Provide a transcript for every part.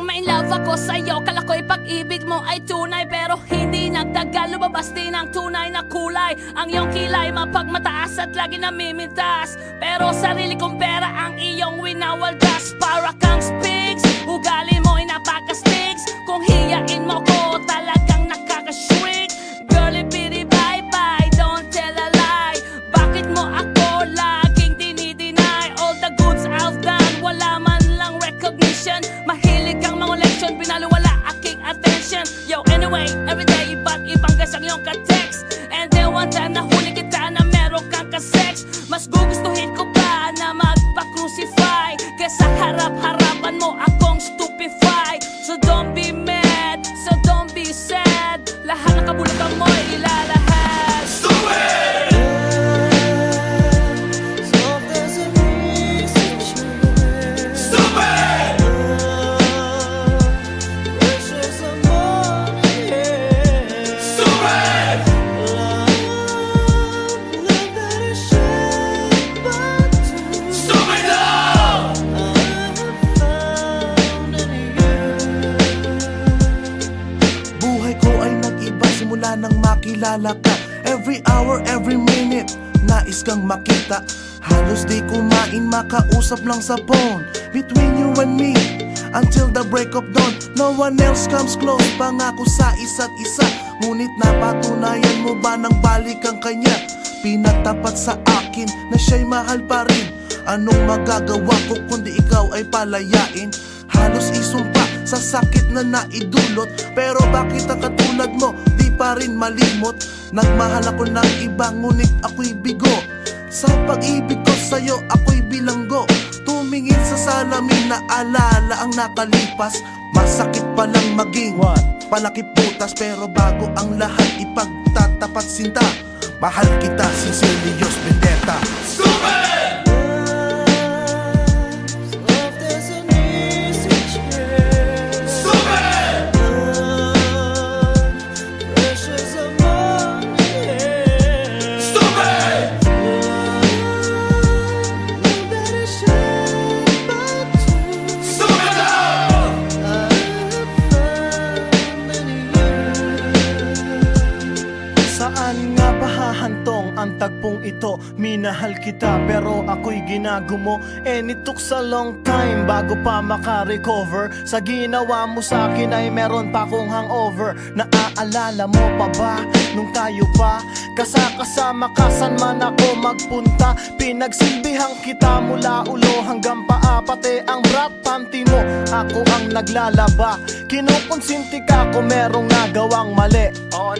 Nang ma-inlove ako sa'yo, kala ko'y pag-ibig mo ay tunay. Pero hindi nagtagal, lumabas din ang tunay na kulay. Ang iyong kilay mapagmataas at lagi namimintas. Pero sarili kong pera ang iyong winawaldas. Para kang spigs, ugali mo ay napaka-stigs. Kung hiyain mo ko, talagang nakaka-shrink. Girlie bitty bye-bye, don't tell a lie. Bakit mo ako laging dinideny? All the goods I've done, wala man lang recognition. Mahilig kang mangoleksyon, binaliwala aking attention. Yo, anyway, everyday iba't ibang gas ang iyong ka-text. And then one time nahuli kita na meron kang ka-sex. Mas gugustuhin ko pa na magpa-crucify kesa harap-harapan mo akong stupefy. So don't be mad, so don't be sad. Lahat ng kabulutan mo ay ilalahad. Stupid! Simula nang makilala ka, every hour, every minute, nais kang makita. Halos di kumain, makausap lang sa phone. Between you and me, until the break of dawn. No one else comes close, pangako sa isa't isa. Ngunit napatunayan mo ba nang balik ang kanya? Pinagtapat sa akin na siya'y mahal pa rin. Anong magagawa ko kundi ikaw ay palayain? Halos isumpa sa sakit na naidulot. Pero bakit ang katulad mo di pa rin malimot? Nagmahal ako ng iba ngunit ako'y bigo. Sa pag-ibig ko sa'yo ako'y bilanggo. Tumingin sa salamin na alala ang nakalipas. Masakit palang maging palakip butas. Pero bago ang lahat ipagtatapat sinta. Mahal kita, sincerely, Diyos Vendetta. Stupid! Saan nga ba hahantong ang tagpong ito? Minahal kita pero ako'y ginagumo. And it took a long time bago pa makarecover. Sa ginawa mo sa akin ay meron pa akong hangover. Naaalala mo pa ba nung tayo pa kasama ka saan man ako magpunta? Pinagsilbihan kita mula ulo hanggang paa. Pati ang brat panty mo ako ang naglalaba. Kinukonsinti ka kung merong nagawang mali. Oo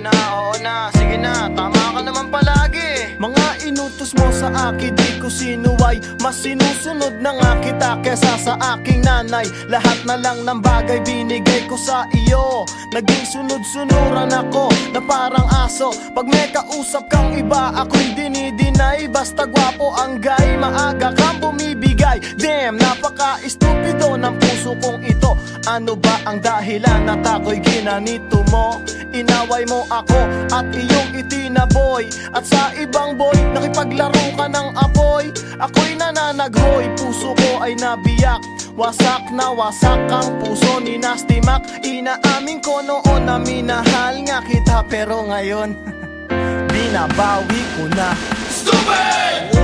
na, sige na, tama ka naman palagi. Mga inutos mo sa akin di ko sinuway. Mas sinusunod na nga kita kesa sa aking nanay. Lahat na lang ng bagay binigay ko sa iyo. Naging sunod-sunuran ako na parang aso. Pag may kausap kang iba ako'y dinidinay. Basta gwapo ang guy, maaga kang bumibigay. Damn, napaka-estupido ng puso kong ito. Ano ba ang dahilan at ako'y ginanito mo? Inaway mo ako at iyong itinaboy. At sa ibang boy, nakipaglaro ka ng apoy. Ako'y nananaghoy, puso ko ay nabiyak. Wasak na wasak ang puso ni Nasty Mac. Inaamin ko noon na minahal nga kita. Pero ngayon, binabawi ko na. Stupid!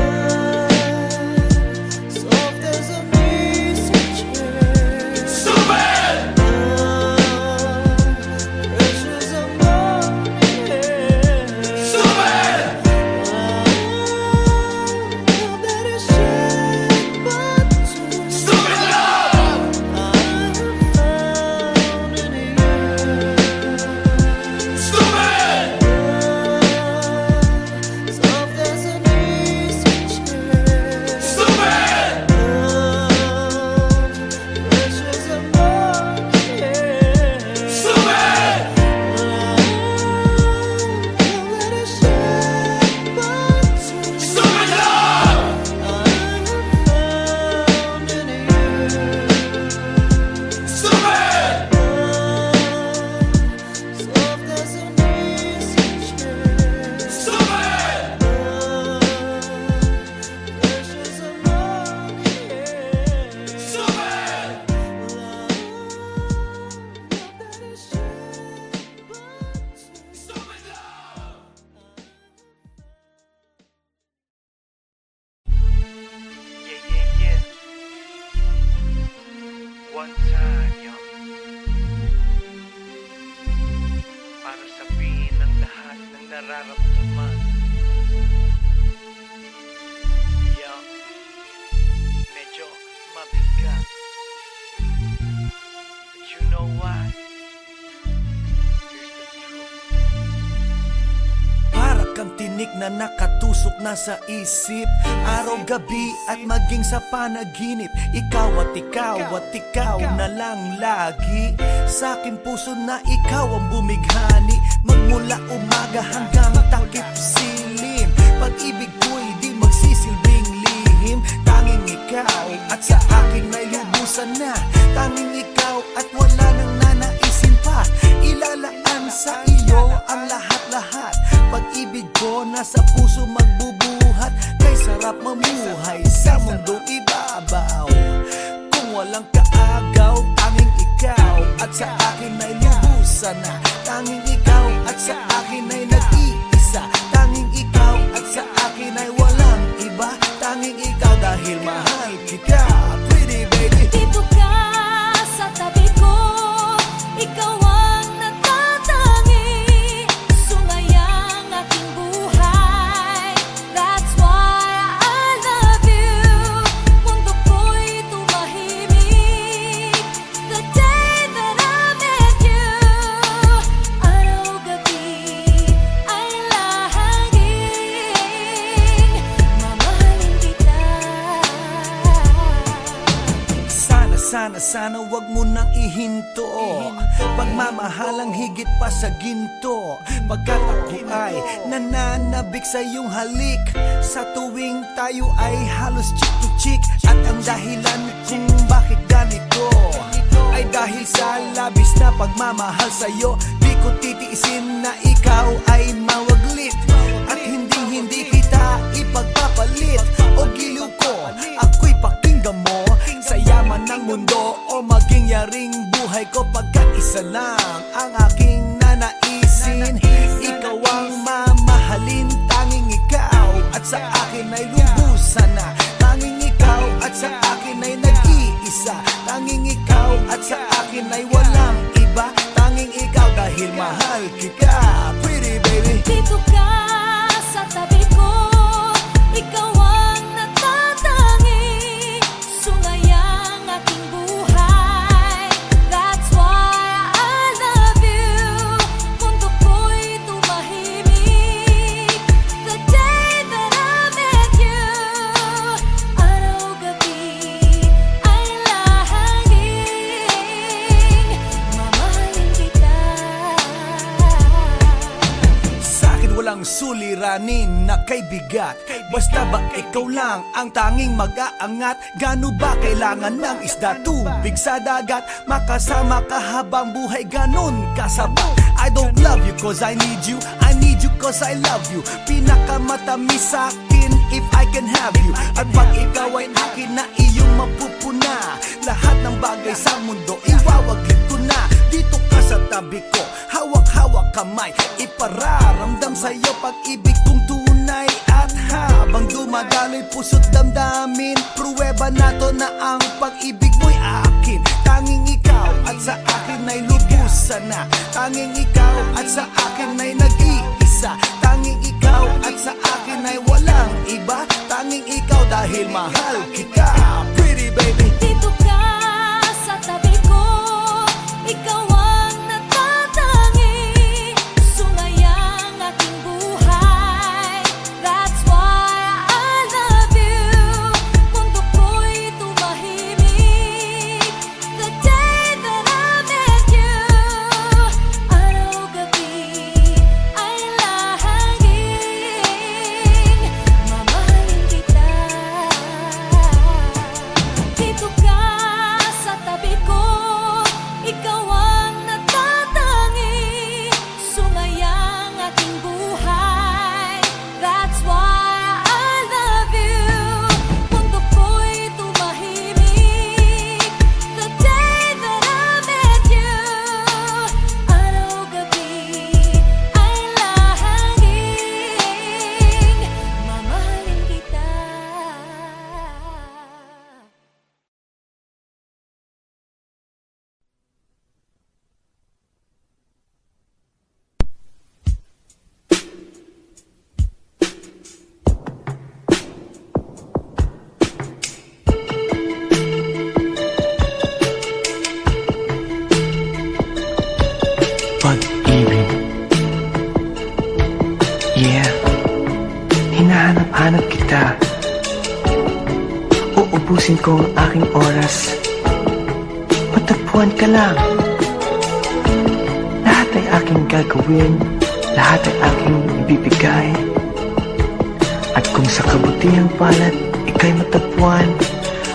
one time, yo. Para sabihin ang lahat ng nararamdaman. Yo, medyo mabigat. But you know what? Here's the truth. Para kang tinik na nakatusok na sa isip, araw-gabi at maging sa panaginip. Ikaw at ikaw na lang lagi. Sa aking puso na ikaw ang bumighani, magmula umaga hanggang takip silim. Pag-ibig ko'y di magsisilbing lihim. Tanging ikaw at sa akin ay lubusan na. Tanging ikaw at wala nang nanaisin pa. Ilalaan sa iyo ang lahat-lahat. Pag-ibig ko nasa puso magbubuhat. Kay sarap mamuhay sa mundong ibabaw. Kung walang kaagaw, tanging ikaw at sa akin ay lubusan na. Tanging ikaw at sa akin ay nag-iisa. Tanging ikaw at sa akin ay walang iba. Tanging ikaw dahil mahal kita, pretty baby. Dito ka sa tabi ko, ikaw ang natatangi. Sumayang aking buhay, that's why I love you. Mundo ko'y tumahimik the day that I met you. Araw-gabi ay lahaging mamahalin kita. Sana wag mo nang ihinto. Pagmamahalang higit pa sa ginto. Pagkat ako ay nananabik sa iyong halik. Sa tuwing tayo ay halos chick to chick. At ang dahilan kung bakit ganito ay dahil sa labis na pagmamahal sa'yo. Di ko titiisin na ikaw ay mawaglit. At hindi kita ipagpapalit. O giliw ko, ako'y pakinggan mo. Sa yaman ng mundo o maging yaring buhay ko. Pagkat isa lang ang aking nanaisin. Ikaw ang mamahalin. Tanging ikaw at sa akin ay lubusan na. Tanging ikaw at sa akin ay nag-iisa. Tanging ikaw at sa akin ay walang iba. Tanging ikaw dahil mahal kita, pretty baby. Dito ka sa tabi ko, ikaw ang natatangi. Sumayang aking buhay, that's why I love you. Mundo ko'y tumahimik the day that I met you. Araw-gabi ay lahaging mamahalin kita. Sa'kin walang suliranin na kay bigat. Basta ba ikaw lang ang tanging mag-aangat? Gano ba kailangan ng isda, tubig sa dagat? Makasama ka habang buhay, ganon kasapat. I don't love you cause I need you, I need you cause I love you. Pinakamatamis sa'kin if I can have you. At pag ikaw ay akin na iyong mapupuna, lahat ng bagay sa mundo iwawaglit ko na. Dito ka sa tabi ko, hawak-hawak kamay. Ipararamdam sa'yo pag-ibig kong tunay. At habang dumadaloy puso't damdamin, pruweba na to na ang pag-ibig mo'y akin. Tanging ikaw at sa akin ay lubusan na. Tanging ikaw at sa akin ay nag-iisa. Tanging ikaw at sa akin ay walang iba. Tanging ikaw dahil mahal kita, pretty baby. Dito ka sa tabi ko, ikaw ang natatangi. Sumayang aking buhay, that's why I love you. Mundo ko'y tumahimik the Uubusin ko ang aking oras. Matagpuan ka lang. Lahat ay aking gagawin, lahat ay aking ibibigay. At kung sa kabutihang palad ika'y matagpuan,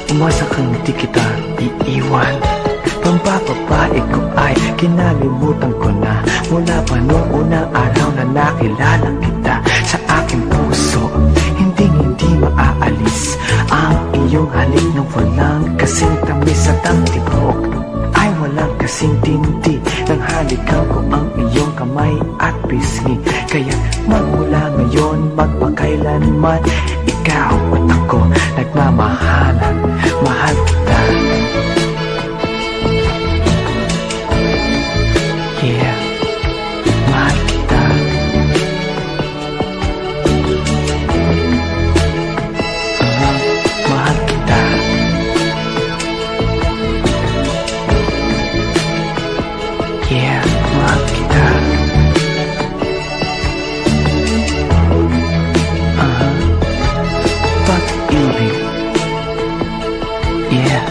umasa kang di kita iiwan. Pambababae ko ay kinalimutan ko na, mula pa noong unang araw na nakilala kita. Sa aking puso, hindi maaalis ang iyong halik na walang kasing tamis at ang tibok ay walang kasing tindi. Nang halikan ko ang iyong kamay at pisngi, kaya magmula ngayon magpakailanman, ikaw at ako nagmamahalan. Mahal kita. Yeah, mahal kita. Mahal kita. Yeah, mahal kita. Pag-ibig. Yeah.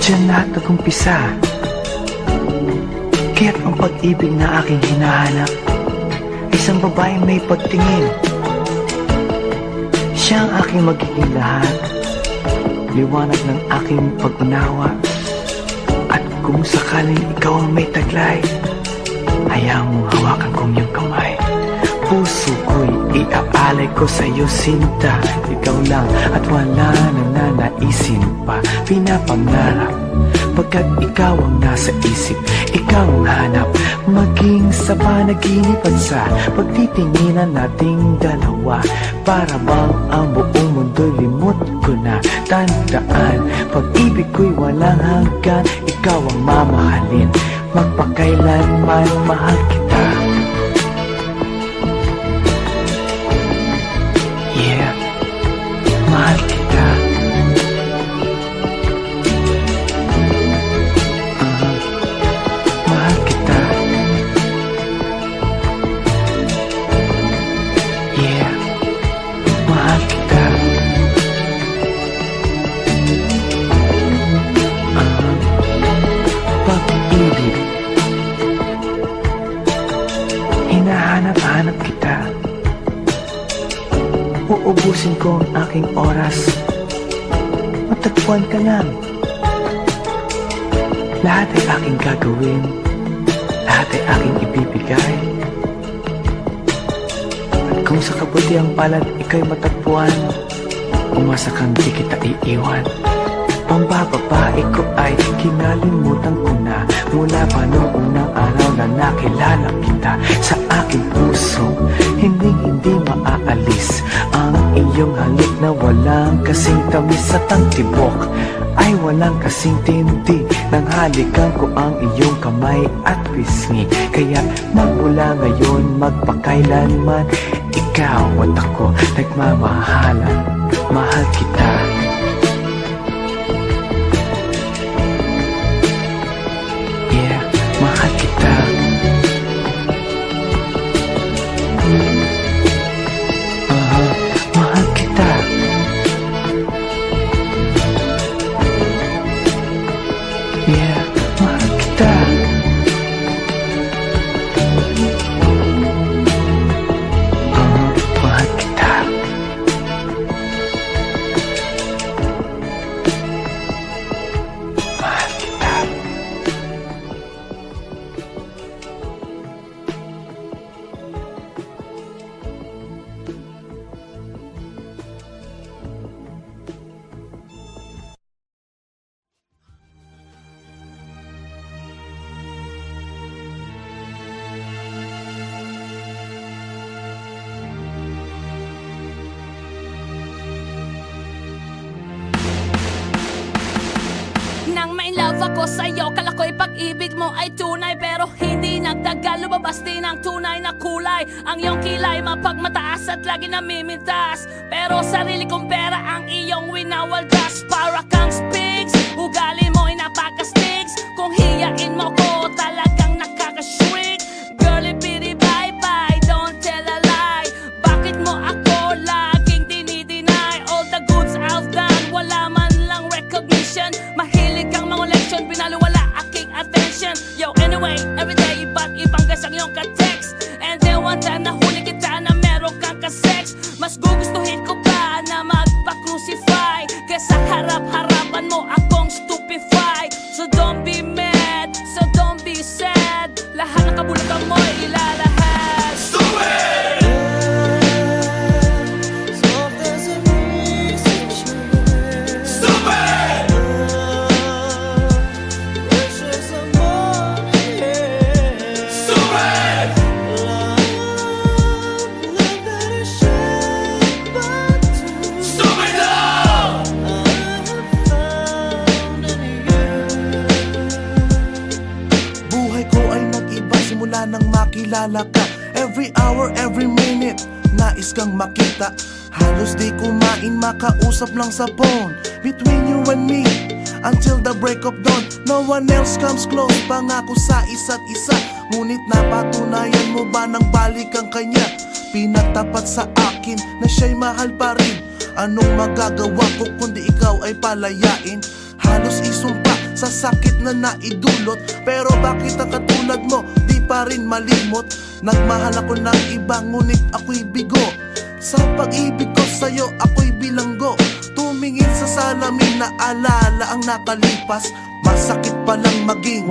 Diyan lahat nag-umpisa. Kaya't ang pag-ibig na aking hinahanap, isang babaeng may pagtingin. Siya ang aking magiging lahat, liwanag ng aking pag-unawa. At kung sakaling ikaw ang may taglay, hayaan mong hawakan kong iyong kamay. Puso ko'y iaalay ko sa'yo, sinta. Ikaw lang at wala na nanaisin pa. Pinapangarap pagkat ikaw ang nasa isip, ikaw ang hanap. Maging sa panaginip at sa pagtitinginan nating dalawa, para bang ang buong mundo'y limot ko na. Tandaan, pag-ibig ko'y walang hanggan, ikaw ang mamahalin, magpakailanman mahal kita. Yeah, mahal kita. Mahal kita. Yeah, mahal kita. Pag-ibig, hinahanap-hanap kita. Uubusin ko ang aking oras. Matagpuan ka lang. Lahat ay aking gagawin, lahat ay aking ibibigay. At kung sa kabutihang palad ika'y matagpuan, umasa kang di kita iiwan. Pambababae ko ay kinalimutan ko na, mula pa noong unang araw na nakilala kita. Sa aking puso, hindi maaalis ang iyong halik na walang kasing tamis at ang tibok ay walang kasing tindi. Nang halikan ko ang iyong kamay at pisngi, kaya magmula ngayon magpakailanman, ikaw at ako nagmamahalan. Mahal kita. Yeah, mahal kita. Mahal kita. Yeah, mahal kita. Mahal kita. Mahal kita. Nang ma-inlove ako sa'yo, kala ko'y pag-ibig mo ay tunay, pero hindi nagtagal, lumabas din ang tunay na kulay. Ang iyong kilay mapagmataas at lagi namimintas, pero sarili kong pera ang iyong winawaldas. Para kang spigs, ugali mo'y napakastigs. Kung hiyain mo ko, talagang nakakashriek. Girlie, pity, bye-bye, don't tell a lie. Bakit mo ako laging dinideny? All the goods I've done, So don't be mad, so don't be sad. Lahat ng kabulutan mo ilalahad. Buhay ko ay nag-iba simula nang makilala ka. Every hour, every minute, nais kang makita. Halos di kumain, makausap lang sa phone. Between you and me, until the break of dawn. No one else comes close, pangako sa isa't isa. Ngunit napatunayan mo ba nang balik ang kanya? Pinagtapat sa akin na siya'y mahal pa rin. Anong magagawa ko kundi ikaw ay palayain? Halos isumpa sa sakit na naidulot. Pero bakit ang katulad mo di pa rin malimot? Nagmahal ako ng iba ngunit ako'y bigo. Sa pag-ibig ko sa'yo ako'y bilanggo. Tumingin sa salamin na alala ang nakalipas. Masakit palang maging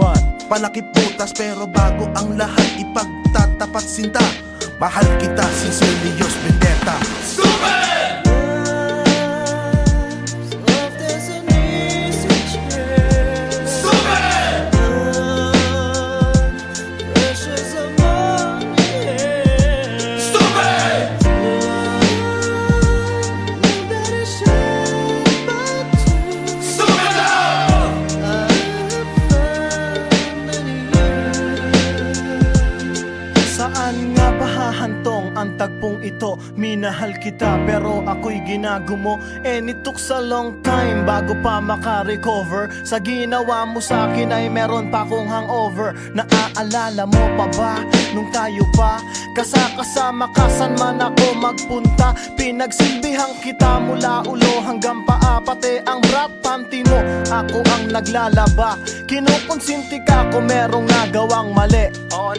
palakip butas. Pero bago ang lahat ipagtatapat sinta. Mahal kita, sincerely yours, Vendetta. Saan nga ba hahantong ang tagpong ito? Minahal kita pero ako'y ginagumo. And it took a long time bago pa makarecover. Sa ginawa mo sa akin ay meron pa akong hangover. Naaalala mo pa ba nung tayo pa kasama ka saan man ako magpunta? Pinagsilbihan kita mula ulo hanggang paa. Pati ang bra panty mo ako ang naglalaba. Kinukonsinti ka kung merong nagawang mali. Oo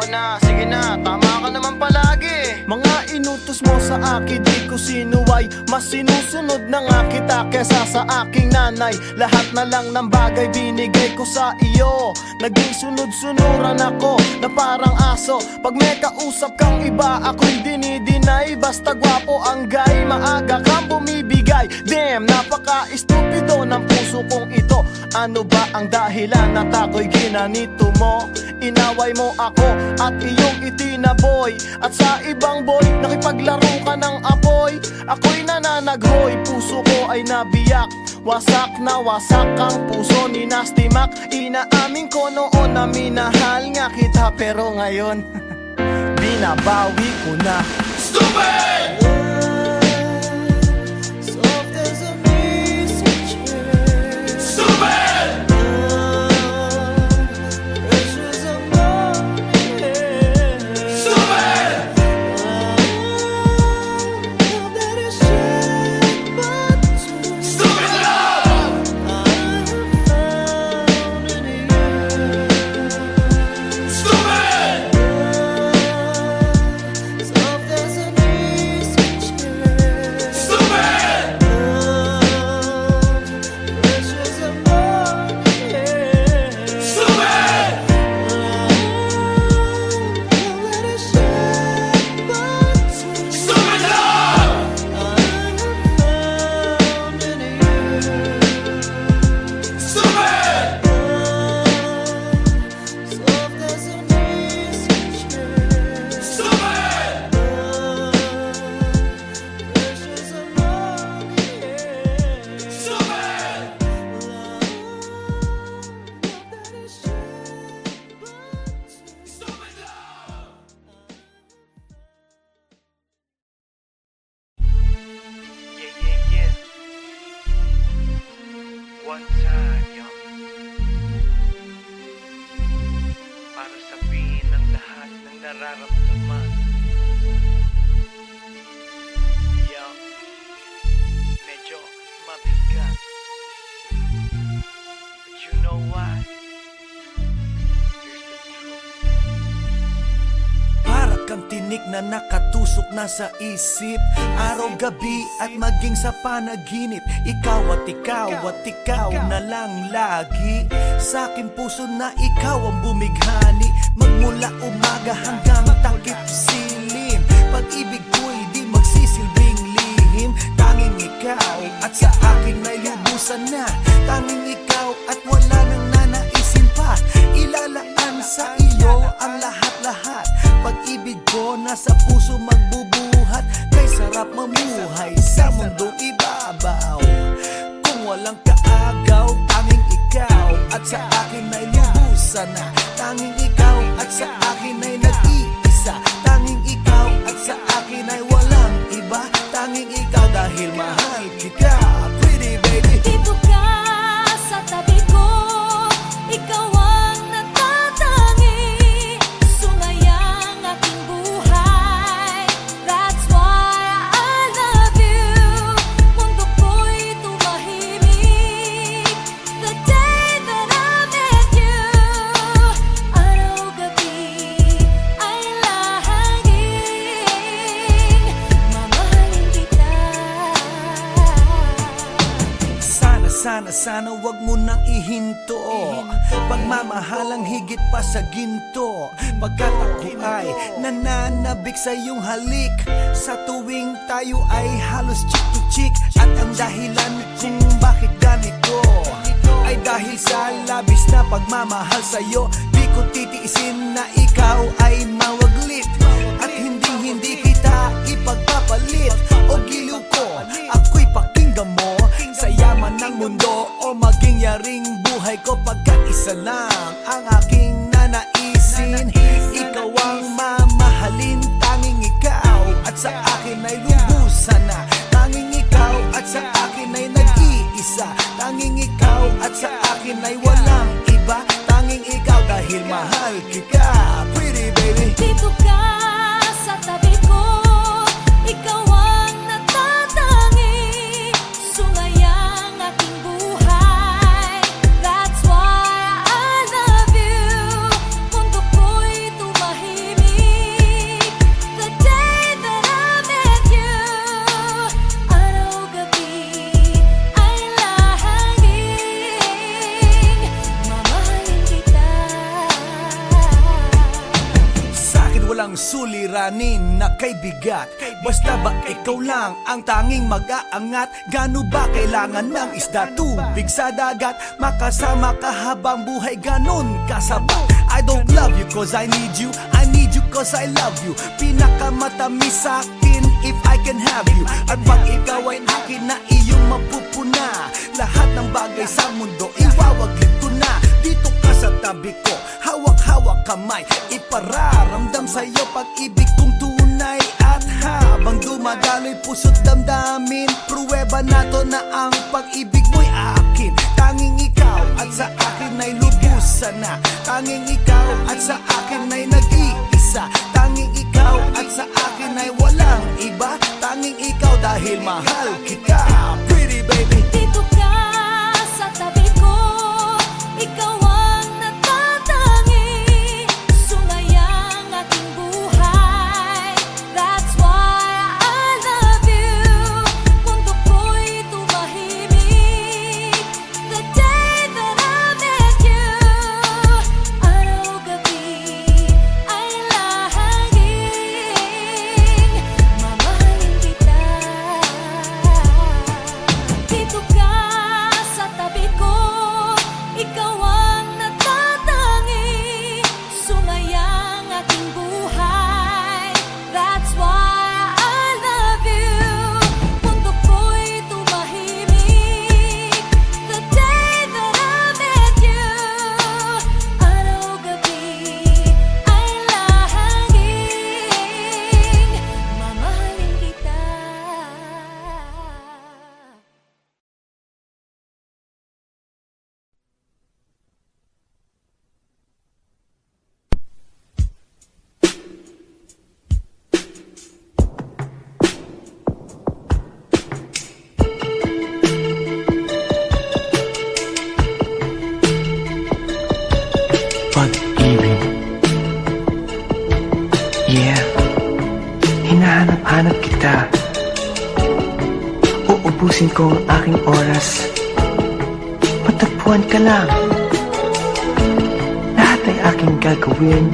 na, sige na, tama ka naman palagi. Mga inutos mo sa akin di ko sinuway. Mas sinusunod na nga kita kesa sa aking nanay. Lahat na lang ng bagay binigay ko sa iyo. Naging sunod-sunuran ako na parang aso. Pag may kausap kang iba ako'y dinidinay. Basta gwapo ang guy, maaga kang bumibigay. Damn, napaka-estupido ng puso kong ito. Ano ba ang dahilan na ako'y ginanito mo? Inaway mo ako at iyong itinaboy. At sa ibang boy, nakipaglaro ka ng apoy. Ako'y nananaghoy, puso ko ay nabiyak. Wasak na wasak ang puso ni Nasty Mac. Inaamin ko noon na minahal nga kita. Pero ngayon, binabawi ko na. Stupid! One time, yo. Para sabihin ang lahat ng nararamdaman. Yo, medyo mabigat. But you know what? Here's the truth. Para kang tinik na nakatusok na sa isip. Araw-gabi at maging sa panaginip. Ikaw at ikaw na lang lagi. Sa aking puso na ikaw ang bumighani, magmula umaga hanggang takip silim. Pag-ibig ko'y di magsisilbing lihim. Tanging ikaw at sa akin ay lubusan na. Tanging ikaw at wala nang nanaisin pa. Ilalaan sa iyo ang lahat-lahat. Pag-ibig ko nasa puso magbubuhat. Kay sarap mamuhay sa mundong ibabaw. Kung walang kaagaw, tanging ikaw at sa akin ay lubusan na. Tanging ikaw at sa akin ay nag-iisa. Tanging ikaw at sa akin ay walang iba. Tanging ikaw dahil mahal kita, pretty baby. Dito ka sa tabi ko, ikaw ang natatangi. Sumayang aking buhay, that's why I love you. Mundo ko'y tumahimik the day that I met you. Araw-gabi ay lahangin, mamahalin kita. Sana wag mo nang ihinto. Pagmamahalang higit pa sa ginto. Pagkat ako ay nananabik sa iyong halik. Sa tuwing tayo ay halos chick to chick. At ang dahilan kung bakit ganito ay dahil sa labis na pagmamahal sa'yo. Di ko titiisin na ikaw ay mawaglit. At hindi kita ipagpapalit. O giliw ko, ako'y pakinggan mo. Sa yaman ng mundo o maging yaring buhay ko. Pagkat isa lang ang aking nanaisin. Ikaw ang mamahalin, tanging ikaw at sa akin ay lubusan na. Tanging ikaw at sa akin ay nag-iisa. Tanging ikaw at sa akin ay walang iba. Tanging ikaw dahil mahal kita, pretty baby. Dito ka sa tabi ko, ikaw ang natatangi. Sumayang aking buhay, that's why I love you. Mundo ko'y tumahimik the day that I met you. Araw-gabi ay lahangin, mamahalin kita. Sa'kin walang suliranin na kay bigat. Basta ba ikaw lang ang tanging mag-aangat? Gano ba kailangan ng isda, tubig sa dagat? Makasama ka habang buhay, ganon kasapat. I don't love you cause I need you, I need you cause I love you. Pinakamatamis sa'kin if I can have you. At pag ikaw ay akin na iyong mapupuna, lahat ng bagay sa mundo iwawaglit ko na. Dito ka sa tabi ko, hawak-hawak kamay, ipararamdam sa'yo pag-ibig kong tunay. At habang dumadaloy puso't damdamin, pruweba na to na ang pag-ibig mo'y akin. Tanging ikaw at sa akin ay lubusan na. Tanging ikaw at sa akin ay nag-iisa. Tanging ikaw at sa akin ay walang iba. Tanging ikaw dahil mahal kita, pretty baby. Dito ka sa tabi ko, ikaw ang natatangi. Sumayang aking buhay, that's why I love you. Mundo ko'y tumahimik the day that I met you. Araw-gabi ay lahangin, mamahalin kita. Dito ka sa tabi ko, ikaw ang natatangi. Sumayang aking buhay, that's why I love you. Mundo ko'y tumahimik the day that I met you. Araw-gabi ay lahangin, mamahalin kita. Pag-ibig. Yeah, hinahanap-hanap kita. Uubusin ko ang aking oras. Matagpuan ka lang. aking gagawin,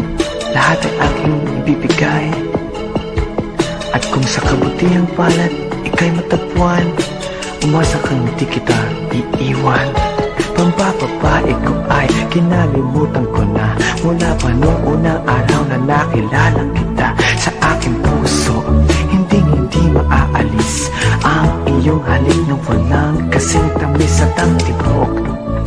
lahat ay aking ibibigay. At kung sa kabutihang palad ika'y matagpuan, umasa kang di kita iiwan. Pambababae ko ay kinalimutan ko na, mula pa noong unang araw na nakilala kita. Sa aking puso, hindi maaalis ang iyong halik na walang kasing tamis at ang tibok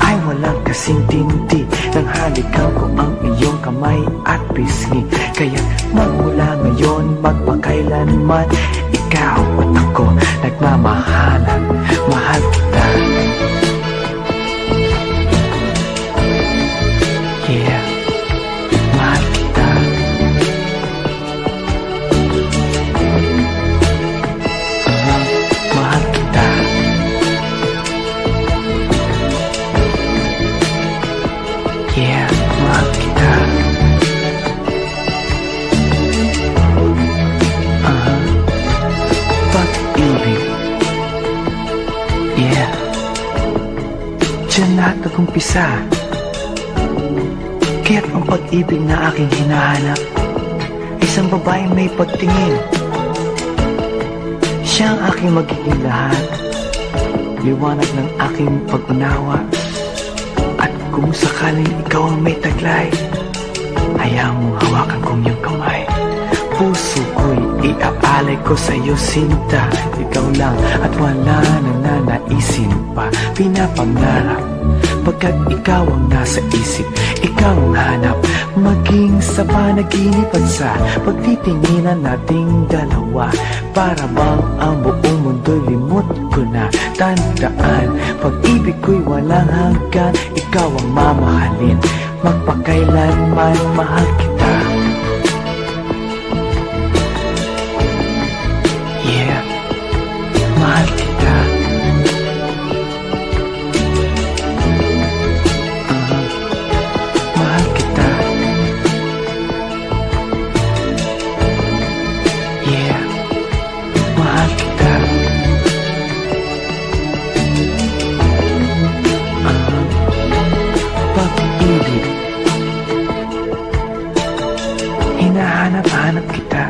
ay walang kasing tindi ng halikan ko ang iyong kamay at pisngi. Kaya magmula ngayon, magpakailanman, ikaw at ako nagmamahalan. Mahal kita. Yeah, mahal kita. Mahal kita. Yeah, mahal kita. Pag-ibig. Yeah. Diyan lahat nag-umpisa. Kaya't ang pag-ibig na aking hinahanap, isang babaeng may pagtingin. Siya ang aking magiging lahat, liwanag ng aking pag-unawa. At kung sakaling ikaw ang may taglay, hayaan mong hawakan kong iyong kamay. Puso ko'y iaalay ko sa'yo, sinta. Ikaw lang at wala na nanaisin pa. Pinapangarap pagkat ikaw ang nasa isip, ikaw ang hanap. Maging sa panaginip at sa pagtitinginan nating dalawa, para bang ang buong mundo'y limot ko na. Tandaan, pag-ibig ko'y walang hanggan, ikaw ang mamahalin, magpakailanman mahal kita. Yeah, mahal kita. Mahal kita. Yeah, mahal kita. Pag-ibig, hinahanap-hanap kita.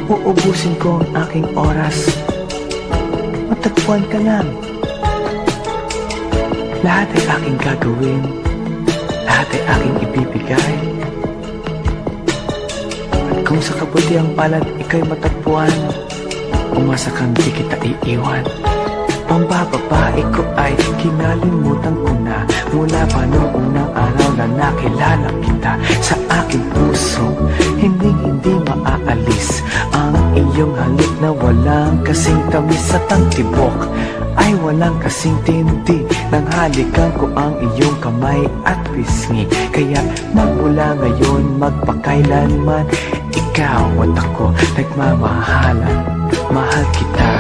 Uubusin ko ang aking oras, matagpuan ka lang. Lahat ay aking gagawin, lahat ay aking ibibigay. At kung sa kabutihang palad ika'y matagpuan, umasa kang di kita iiwan. Pambababae ko ay kinalimutan ko na, mula pa noong unang araw na nakilala kita. Sa aking puso, hindi maaalis ang iyong halik na walang kasing tamis at ang tibok ay walang kasing tindi ng halikan ko ang iyong kamay at pisngi. Kaya magmula ngayon, magpakailanman, ikaw at ako nagmamahalan. Mahal kita.